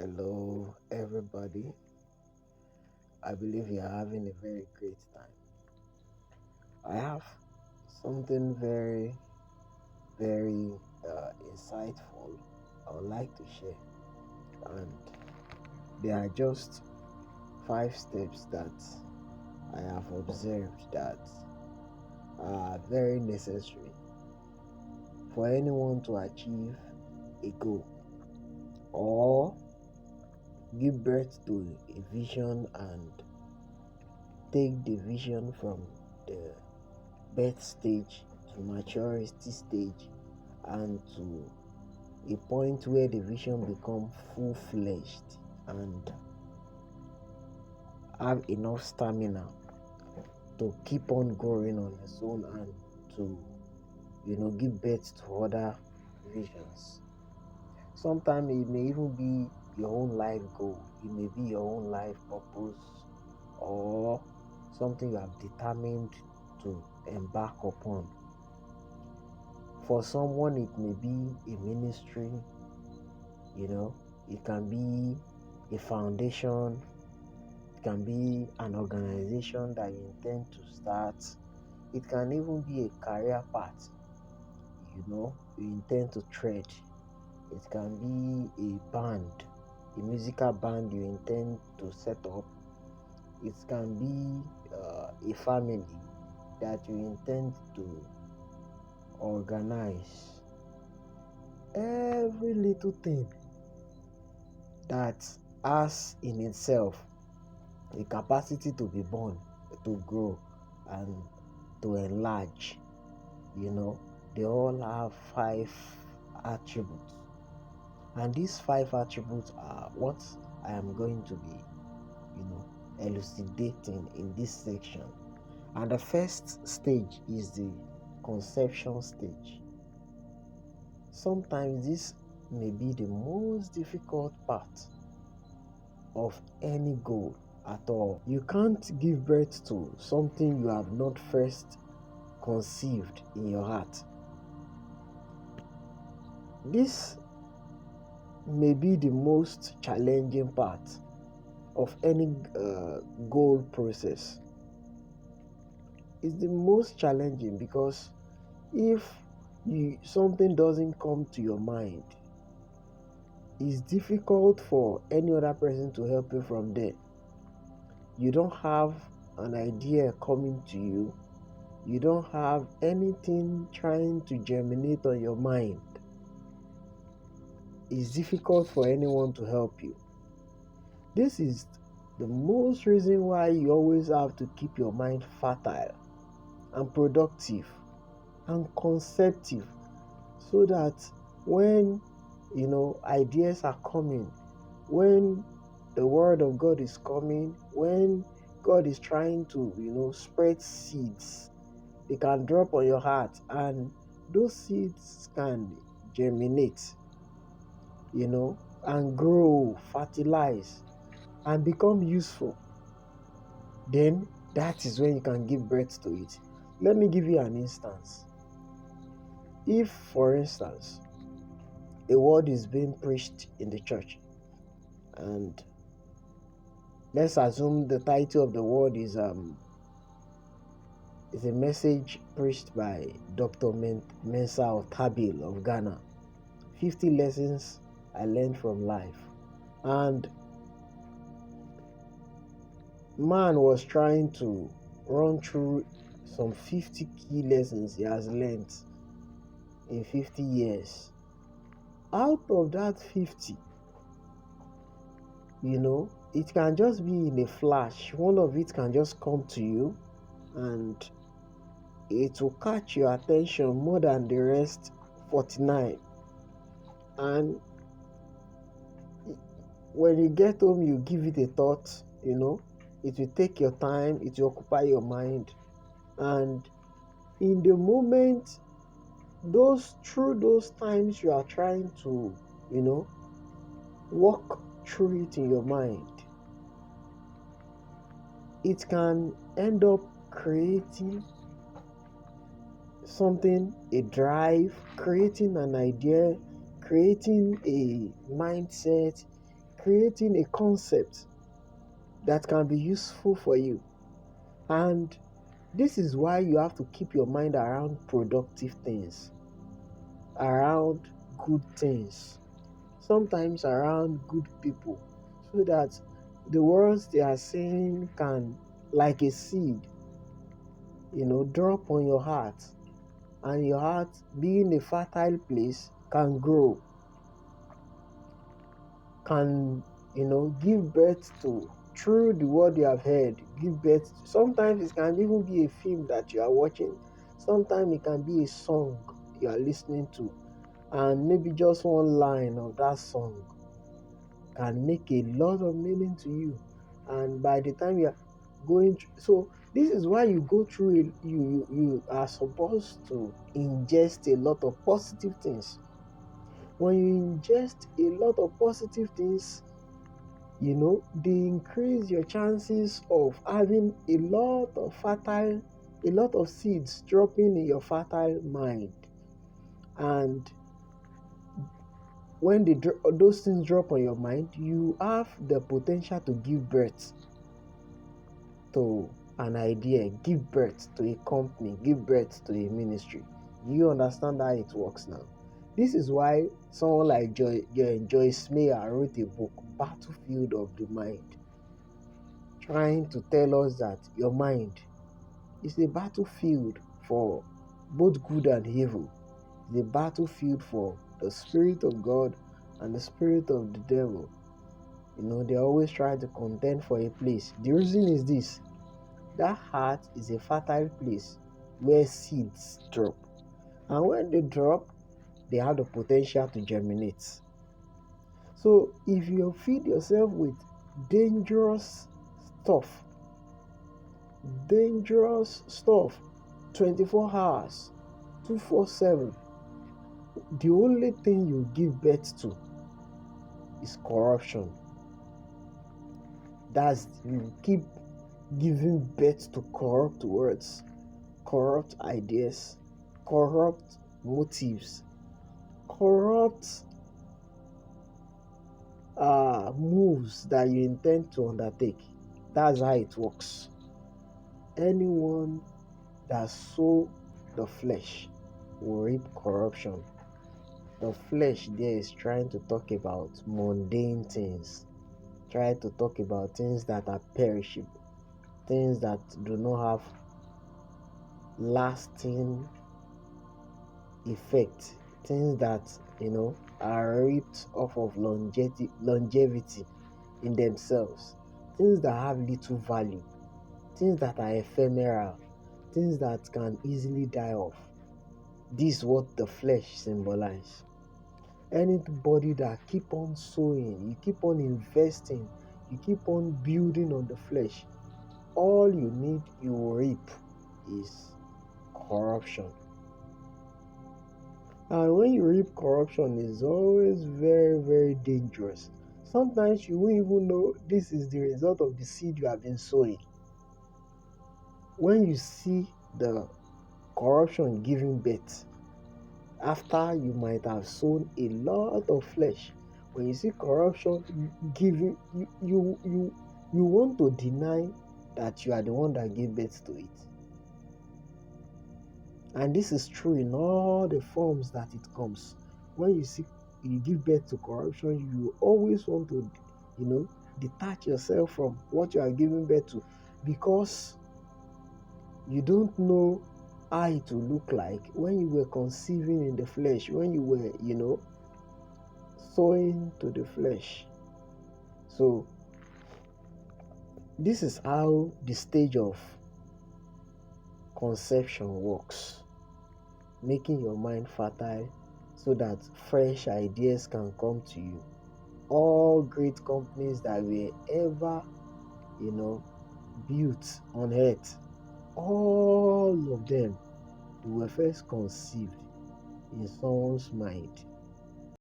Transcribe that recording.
Hello, everybody. I believe you are having a very great time. I have something very insightful I would like to share, and there are just 5 steps that I have observed that are very necessary for anyone to achieve a goal or give birth to a vision and take the vision from the birth stage to maturity stage and to a point where the vision become full-fledged and have enough stamina to keep on growing on its own and to give birth to other visions. Sometimes it may even be your own life goal, it may be your own life purpose, or something you have determined to embark upon. For someone, it may be a ministry, it can be a foundation, it can be an organization that you intend to start, it can even be a career path, you intend to tread, it can be a band, a musical band you intend to set up, it can be a family that you intend to organize. Every little thing that has in itself the capacity to be born, to grow, and to enlarge, they all have 5 attributes. And these 5 attributes are what I am going to be, elucidating in this section. And the first stage is the conception stage. Sometimes this may be the most difficult part of any goal at all. You can't give birth to something you have not first conceived in your heart. This may be the most challenging part of any goal process. It's the most challenging because if something doesn't come to your mind, it's difficult for any other person to help you from there. You don't have an idea coming to you. You don't have anything trying to germinate on your mind. It's difficult for anyone to help you. This is the most reason why you always have to keep your mind fertile and productive and conceptive, so that when ideas are coming, when the word of God is coming, when God is trying to spread seeds, they can drop on your heart and those seeds can germinate, and grow, fertilize, and become useful. Then that is when you can give birth to it. Let me give you an instance. If, for instance, a word is being preached in the church, and let's assume the title of the word is a message preached by Dr. Mensa Otabil of Ghana, 50 lessons I learned from life. And man was trying to run through some 50 key lessons he has learned in 50 years. Out of that 50, it can just be in a flash. One of it can just come to you and it will catch your attention more than the rest 49. And when you get home, you give it a thought, it will take your time, it will occupy your mind. And in the moment, through those times you are trying to, walk through it in your mind, it can end up creating something, a drive, creating an idea, creating a mindset, creating a concept that can be useful for you. And this is why you have to keep your mind around productive things, around good things, sometimes around good people, so that the words they are saying can, like a seed, drop on your heart, and your heart, being a fertile place, can grow, can, give birth to, through the word you have heard, give birth to. Sometimes it can even be a film that you are watching. Sometimes it can be a song you are listening to, and maybe just one line of that song can make a lot of meaning to you. And by the time you are going through, so this is why you go through it, you are supposed to ingest a lot of positive things. When you ingest a lot of positive things, they increase your chances of having a lot of seeds dropping in your fertile mind. And when those things drop on your mind, you have the potential to give birth to an idea, give birth to a company, give birth to a ministry. You understand how it works now? This is why someone like Joyce Meyer wrote a book, Battlefield of the Mind, trying to tell us that your mind is a battlefield for both good and evil. It's a battlefield for the Spirit of God and the spirit of the devil. They always try to contend for a place. The reason is this: that heart is a fertile place where seeds drop. And when they drop, they have the potential to germinate. So if you feed yourself with dangerous stuff, 24 hours, 247, the only thing you give birth to is corruption. You keep giving birth to corrupt words, corrupt ideas, corrupt motives, corrupt moves that you intend to undertake. That's how it works. Anyone that sows the flesh will reap corruption. The flesh there is trying to talk about mundane things, try to talk about things that are perishable, things that do not have lasting effect, things that are reaped off of longevity in themselves, things that have little value, things that are ephemeral, things that can easily die off. This is what the flesh symbolizes. Anybody that keep on sowing, you keep on investing, you keep on building on the flesh, all you will reap is corruption. And when you reap corruption, it's always very, very dangerous. Sometimes you won't even know this is the result of the seed you have been sowing. When you see the corruption giving birth, after you might have sown a lot of flesh, when you see corruption giving, you want to deny that you are the one that gave birth to it. And this is true in all the forms that it comes. When you give birth to corruption, you always want to, detach yourself from what you are giving birth to, because you don't know how it will look like when you were conceiving in the flesh, when you were, sowing to the flesh. So this is how the stage of conception works, making your mind fertile so that fresh ideas can come to you. All great companies that were ever, built on earth, all of them were first conceived in someone's mind.